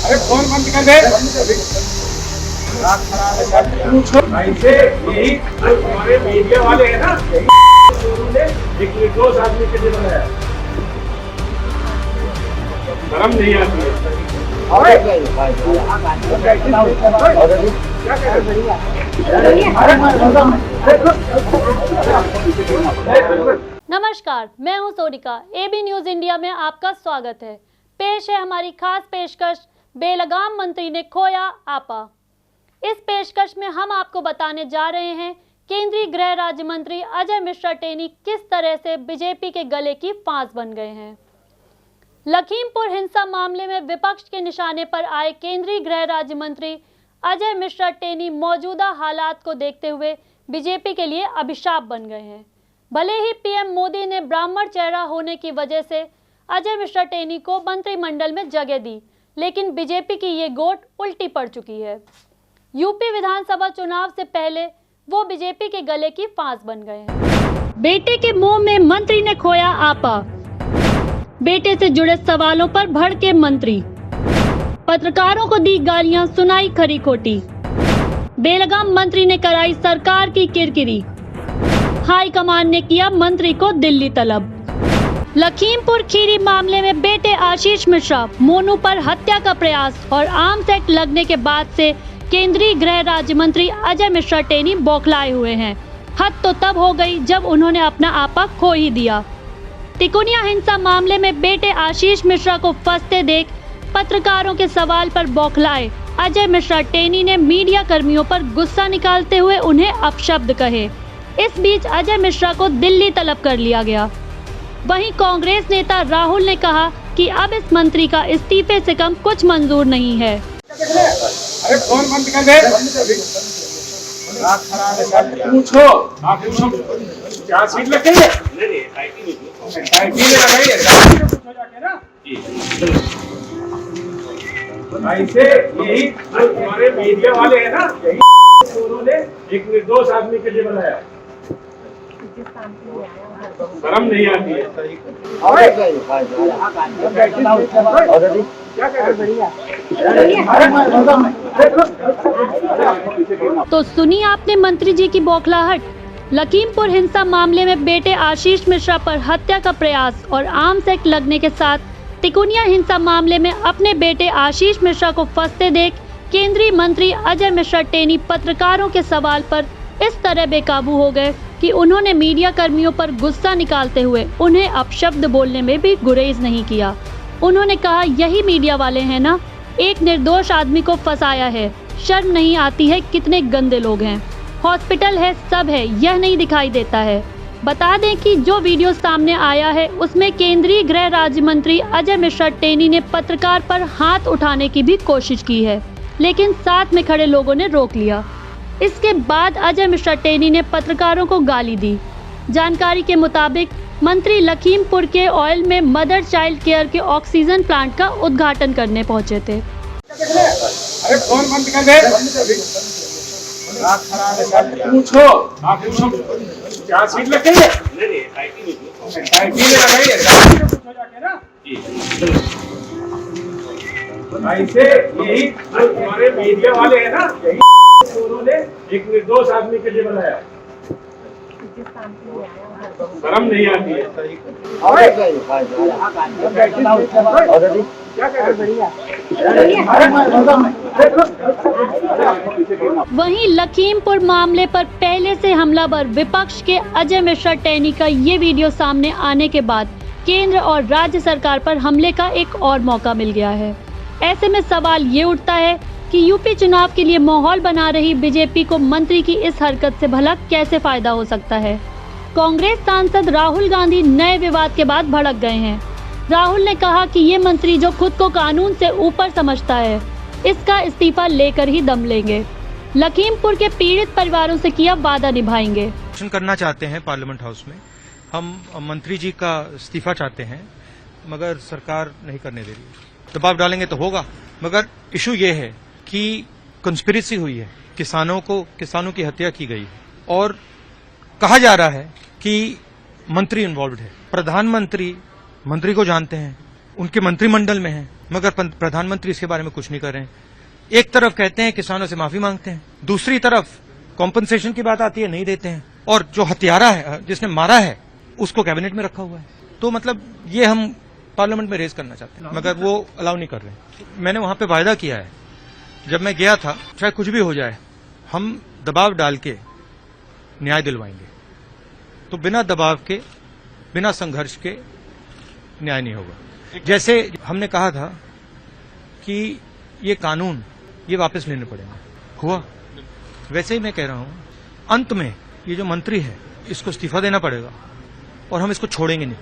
अरे फोन बंद कर दे। ऐसे यही हमारे मीडिया वाले हैं ना, उन्होंने एक निर्दोष आदमी के लिए बनाया। शर्म नहीं आती है। नमस्कार, मैं हूं सोनिका। एबी न्यूज इंडिया में आपका स्वागत है। पेश है हमारी खास पेशकश, बेलगाम मंत्री ने खोया आपा। इस पेशकश में हम आपको बताने जा रहे हैं केंद्रीय गृह राज्य मंत्री अजय मिश्रा टेनी किस तरह से बीजेपी के गले की फांस बन गए हैं। लखीमपुर हिंसा मामले में विपक्ष के निशाने पर आए केंद्रीय गृह राज्य मंत्री अजय मिश्रा टेनी मौजूदा हालात को देखते हुए बीजेपी के लिए अभिशाप बन गए हैं। भले ही पीएम मोदी ने ब्राह्मण चेहरा होने की वजह से अजय मिश्रा टेनी को मंत्रिमंडल में जगह दी, लेकिन बीजेपी की ये गोट उल्टी पड़ चुकी है। यूपी विधानसभा चुनाव से पहले वो बीजेपी के गले की फांस बन गए हैं। बेटे के मुंह में मंत्री ने खोया आपा। बेटे से जुड़े सवालों पर भड़के मंत्री, पत्रकारों को दी गालियां, सुनाई खरी खोटी। बेलगाम मंत्री ने कराई सरकार की किरकिरी। हाईकमान ने किया मंत्री को दिल्ली तलब। लखीमपुर खीरी मामले में बेटे आशीष मिश्रा, मोनू पर हत्या का प्रयास और आर्म्स एक्ट लगने के बाद से केंद्रीय गृह राज्य मंत्री अजय मिश्रा टेनी बौखलाए हुए हैं। हद तो तब हो गई जब उन्होंने अपना आपा खो ही दिया। तिकोनिया हिंसा मामले में बेटे आशीष मिश्रा को फंसते देख पत्रकारों के सवाल पर बौखलाए अजय मिश्रा टेनी ने मीडिया कर्मियों पर गुस्सा निकालते हुए उन्हें अपशब्द कहे। इस बीच अजय मिश्रा को दिल्ली तलब कर लिया गया। वहीं कांग्रेस नेता राहुल ने कहा कि अब इस मंत्री का इस्तीफे से कम कुछ मंजूर नहीं है। अरे फोन बंद कर दे। पूछो, आप पूछो क्या सीट लग गई है? नहीं, टाइटी में लगाई है। पूछो जाके ना। ऐसे यही हमारे मीडिया वाले हैं ना, उन्होंने एक निर्दोष आदमी के लिए बनाया। शर्म नहीं आती है। तो सुनी आपने मंत्री जी की बौखलाहट। लखीमपुर हिंसा मामले में बेटे आशीष मिश्रा पर हत्या का प्रयास और आर्म्स एक्ट लगने के साथ तिकोनिया हिंसा मामले में अपने बेटे आशीष मिश्रा को फंसते देख केंद्रीय मंत्री अजय मिश्रा टेनी पत्रकारों के सवाल पर इस तरह बेकाबू हो गए कि उन्होंने मीडिया कर्मियों पर गुस्सा निकालते हुए उन्हें अपशब्द बोलने में भी गुरेज नहीं किया। उन्होंने कहा, यही मीडिया वाले हैं ना, एक निर्दोष आदमी को फंसाया है। शर्म नहीं आती है, कितने गंदे लोग हैं। हॉस्पिटल है, सब है, यह नहीं दिखाई देता है। बता दें कि जो वीडियो सामने आया है उसमें केंद्रीय गृह राज्य मंत्री अजय मिश्रा टेनी ने पत्रकार पर हाथ उठाने की भी कोशिश की है, लेकिन साथ में खड़े लोगों ने रोक लिया। इसके बाद अजय मिश्रा टेनी ने पत्रकारों को गाली दी। जानकारी के मुताबिक मंत्री लखीमपुर के ऑयल में मदर चाइल्ड केयर के ऑक्सीजन प्लांट का उद्घाटन करने पहुंचे थे। अरे फोन बंद कर दे। पूछो, आप पूछो क्या सीट लग गई है? नहीं, टाइटी में लगाई है। पूछो जाके ना। ऐसे यही हमारे मीडिया वाले हैं ना, उन्होंने एक निर्दोष आदमी के लिए बनाया। शर्म नहीं आती है। वहीं लखीमपुर मामले पर पहले से हमलावर विपक्ष के अजय मिश्रा टेनी का ये वीडियो सामने आने के बाद केंद्र और राज्य सरकार पर हमले का एक और मौका मिल गया है। ऐसे में सवाल ये उठता है कि यूपी चुनाव के लिए माहौल बना रही बीजेपी को मंत्री की इस हरकत से भला कैसे फायदा हो सकता है। कांग्रेस सांसद राहुल गांधी नए विवाद के बाद भड़क गए हैं। राहुल ने कहा कि ये मंत्री जो खुद को कानून से ऊपर समझता है, इसका इस्तीफा लेकर ही दम लेंगे। लखीमपुर के पीड़ित परिवारों से किया वादा निभाएंगे। करना चाहते हैं पार्लियामेंट हाउस में, हम मंत्री जी का इस्तीफा चाहते हैं, मगर सरकार नहीं करने दे रही। दबाव डालेंगे तो होगा, मगर इशू ये है कि कंस्पिरेसी हुई है, किसानों की हत्या की गई है और कहा जा रहा है कि मंत्री इन्वॉल्व है। प्रधानमंत्री मंत्री को जानते हैं, उनके मंत्रिमंडल में हैं, मगर प्रधानमंत्री इसके बारे में कुछ नहीं कर रहे हैं। एक तरफ कहते हैं किसानों से माफी मांगते हैं, दूसरी तरफ कॉम्पनसेशन की बात आती है, नहीं देते हैं, और जो हत्यारा है, जिसने मारा है, उसको कैबिनेट में रखा हुआ है। तो मतलब ये हम पार्लियामेंट में रेज करना चाहते हैं, मगर वो अलाउ नहीं कर रहे। मैंने वहां पे वायदा किया है, जब मैं गया था, चाहे कुछ भी हो जाए, हम दबाव डाल के न्याय दिलवाएंगे। तो बिना दबाव के, बिना संघर्ष के न्याय नहीं होगा। जैसे हमने कहा था कि ये कानून ये वापस लेने पड़ेंगे, हुआ वैसे ही मैं कह रहा हूं, अंत में ये जो मंत्री है इसको इस्तीफा देना पड़ेगा और हम इसको छोड़ेंगे नहीं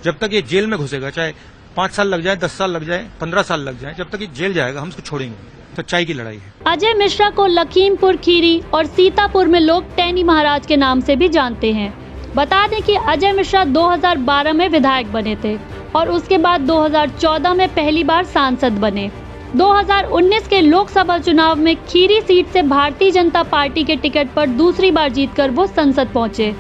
जब तक ये जेल में घुसेगा। चाहे 5 साल लग जाए, 10 साल लग जाए, 15 साल लग जाए, जब तक ये जेल जाएगा हम इसको छोड़ेंगे। सच्चाई की लड़ाई है। अजय मिश्रा को लखीमपुर खीरी और सीतापुर में लोग टैनी महाराज के नाम से भी जानते हैं। बता दें कि अजय मिश्रा 2012 में विधायक बने थे और उसके बाद 2014 में पहली बार सांसद बने। 2019 के लोकसभा चुनाव में खीरी सीट से भारतीय जनता पार्टी के टिकट पर दूसरी बार जीतकर वो संसद पहुंचे।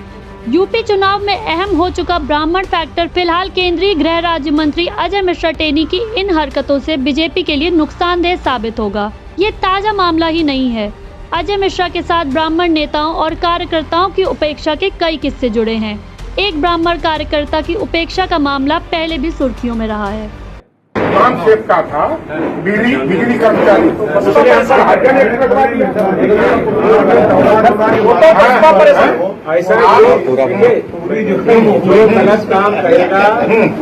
यूपी चुनाव में अहम हो चुका ब्राह्मण फैक्टर फिलहाल केंद्रीय गृह राज्य मंत्री अजय मिश्रा टेनी की इन हरकतों से बीजेपी के लिए नुकसानदेह साबित होगा। ये ताजा मामला ही नहीं है। अजय मिश्रा के साथ ब्राह्मण नेताओं और कार्यकर्ताओं की उपेक्षा के कई किस्से जुड़े हैं। एक ब्राह्मण कार्यकर्ता की उपेक्षा का मामला पहले भी सुर्खियों में रहा है। नाम सेव का था, बिजली कर्मचारी, ऐसा जो गलत काम करेगा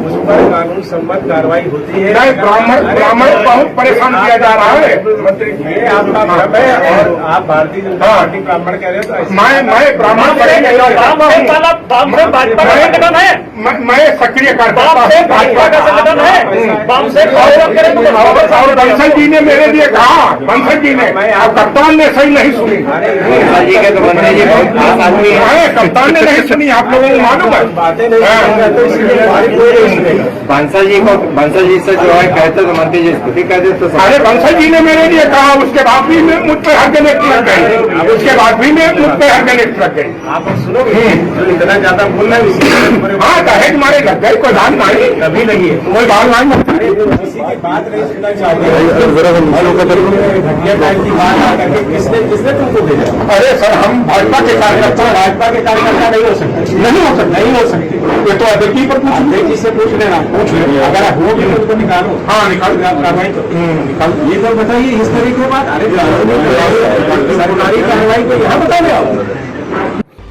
उस पर कानून सम्मत कार्रवाई होती है। नहीं, ब्राह्मण बहुत परेशान किया जा रहा है मंत्री जी। ये आपका भ्रम है और आप भारतीय जनता पार्टी ब्राह्मण कह रहे हो तो ऐसे मैं ब्राह्मण मैं सक्रिय कार्यकर्ता और बंसल जी ने मेरे लिए कहा, बंसल जी ने, कप्तान ने सही नहीं सुनी। कप्तान ने नहीं सुनी, आप लोगों को मालूम है। बातें नहीं तो इसलिए बंसल जी से जो है कहते तो मंत्री जी खुद ही कहते तो। अरे बंसल जी ने मेरे लिए कहा, उसके बाद भी मुझ पे हरकत लग गई, उसके बाद भी मुझ पे हरकत लग गई। आप सुनोगे इतना ज्यादा बोलना है। हाँ, दहेज मारे लग गए, कोई बात नहीं, कभी नहीं है कोई बात नहीं। किसी की बात नहीं सुनना चाहिए। घटिया टाइम की बात आ करके किसने तुमको भेजा? अरे सर, हम भाजपा के कार्यकर्ता, भाजपा के कार्यकर्ता नहीं हो सकते, नहीं हो सकते। ये तो अध्यक्ष पर पूछ, अध्यक्ष से पूछ लेना, अगर हो भी तो निकालो। हाँ निकाल कार्रवाई तो निकाल। ये तो बताइए इस तरह की बात। अरे सरकारी कार्रवाई को यहाँ बताने आओ।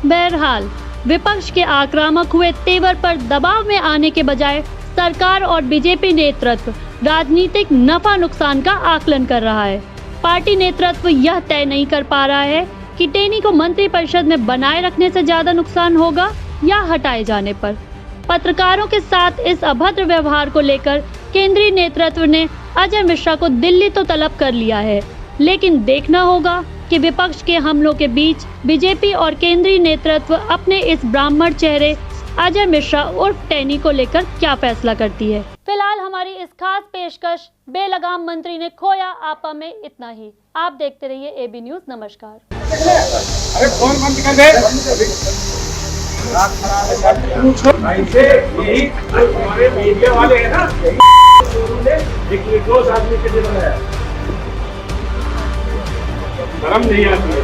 बहरहाल विपक्ष के आक्रामक हुए तेवर पर दबाव में आने के बजाय सरकार और बीजेपी नेतृत्व राजनीतिक नफा नुकसान का आकलन कर रहा है। पार्टी नेतृत्व यह तय नहीं कर पा रहा है कि टेनी को मंत्रिपरिषद में बनाए रखने से ज्यादा नुकसान होगा या हटाए जाने पर। पत्रकारों के साथ इस अभद्र व्यवहार को लेकर केंद्रीय नेतृत्व ने अजय मिश्रा को दिल्ली तो तलब कर लिया है, लेकिन देखना होगा कि विपक्ष के हमलों के बीच बीजेपी और केंद्रीय नेतृत्व अपने इस ब्राह्मण चेहरे अजय मिश्रा उर्फ टेनी को लेकर क्या फैसला करती है। फिलहाल हमारी इस खास पेशकश बेलगाम मंत्री ने खोया आपा में इतना ही। आप देखते रहिए एबी न्यूज। नमस्कार। अरे फोन बंद कर दे। ऐसे यही हमारे मीडिया वाले हैं ना, एक निर्दोष आदमी के लिए बनाया, शर्म नहीं आती है।